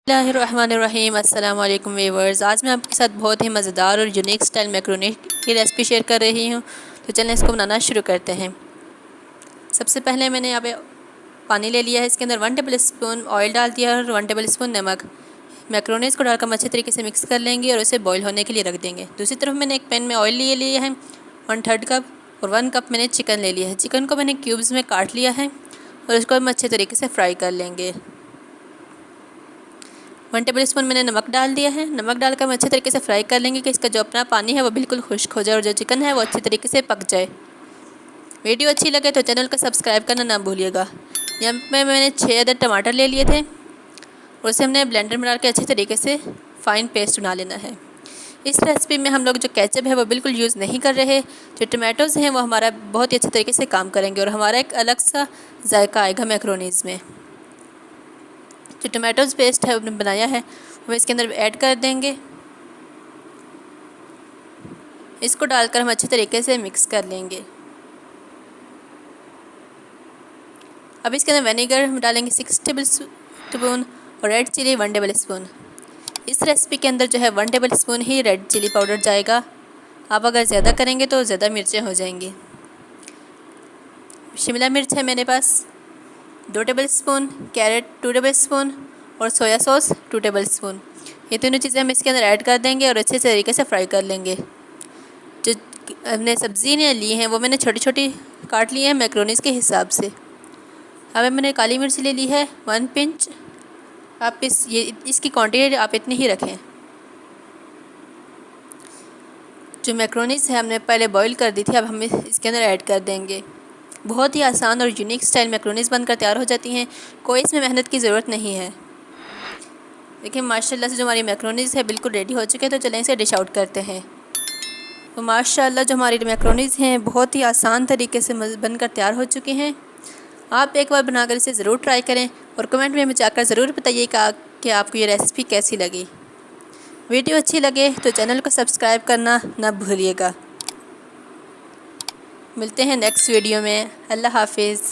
बिस्मिल्लाहिर्रहमानिर्रहीम। अस्सलाम वालेकुम व्यूअर्स। आज मैं आपके साथ बहुत ही मज़ेदार और यूनिक स्टाइल मैक्रोनी की रेसिपी शेयर कर रही हूँ। तो चलें इसको बनाना शुरू करते हैं। सबसे पहले मैंने यहाँ पे पानी ले लिया है, इसके अंदर 1 टेबल स्पून ऑयल डाल दिया और 1 टेबल स्पून नमक। मैक्रोनीज़ को डालकर अच्छे तरीके से मिक्स कर लेंगे और उसे बॉईल होने के लिए रख देंगे। दूसरी तरफ मैंने एक पैन में ऑयल ले लिया है 1/3 कप और 1 कप मैंने चिकन ले लिया है। चिकन को मैंने क्यूब्स में काट लिया है और इसको हम अच्छे तरीके से फ्राई कर लेंगे। 1 टेबल स्पून मैंने नमक डाल दिया है। नमक डालकर हम अच्छे तरीके से फ्राई कर लेंगे कि इसका जो अपना पानी है वो बिल्कुल खुश्क हो जाए और जो चिकन है वो अच्छी तरीके से पक जाए। वीडियो अच्छी लगे तो चैनल को सब्सक्राइब करना ना भूलिएगा। यहाँ पे मैंने 6 अदद टमाटर ले लिए थे और उसे हमने ब्लेंडर में डाल के अच्छे तरीके से फ़ाइन पेस्ट बना लेना है। इस रेसिपी में हम लोग जो केचप है वो बिल्कुल यूज़ नहीं कर रहे। जो टमाटोज़ हैं वो हमारा बहुत ही अच्छे तरीके से काम करेंगे और हमारा एक अलग सा जायका आएगा मैक्रोनीज़ में। जो टमाटोज़ पेस्ट है हमने बनाया है वो इसके अंदर ऐड कर देंगे। इसको डालकर हम अच्छे तरीके से मिक्स कर लेंगे। अब इसके अंदर विनेगर हम डालेंगे 6 टेबल स्पून और रेड चिली 1 टेबल स्पून। इस रेसिपी के अंदर जो है 1 टेबल स्पून ही रेड चिली पाउडर जाएगा। आप अगर ज़्यादा करेंगे तो ज़्यादा मिर्चें हो जाएंगी। शिमला मिर्च है मेरे पास 2 tablespoon, carrot 2 tablespoon और सोया सॉस 2 टेबल स्पून। ये तीनों चीज़ें हम इसके अंदर ऐड कर देंगे और अच्छे तरीके से फ्राई कर लेंगे। जो हमने सब्ज़ी ने ली हैं वो मैंने छोटी छोटी काट ली है मैक्रोनीज़ के हिसाब से। अब मैंने काली मिर्च ले ली है 1 पिंच। आप इसकी क्वांटिटी आप इतनी ही रखें। जो मैक्रोनीज़ है हमने पहले बॉईल कर दी थी, अब हम इसके अंदर ऐड कर देंगे। बहुत ही आसान और यूनिक स्टाइल मैक्रोनीज़ बनकर तैयार हो जाती हैं। कोई इसमें मेहनत की ज़रूरत नहीं है। देखिए माशाल्लाह से जो हमारी मैक्रोनीज़ है बिल्कुल रेडी हो चुके हैं। तो चलें इसे डिश आउट करते हैं। तो माशाल्लाह जो हमारी मैक्रोनीज़ हैं बहुत ही आसान तरीके से बनकर तैयार हो चुकी हैं। आप एक बार बनाकर इसे ज़रूर ट्राई करें और कमेंट में मुझे आकर ज़रूर बताइएगा कि आपको ये रेसिपी कैसी लगी। वीडियो अच्छी लगे तो चैनल को सब्सक्राइब करना ना भूलिएगा। मिलते हैं नेक्स्ट वीडियो में। अल्लाह हाफिज़।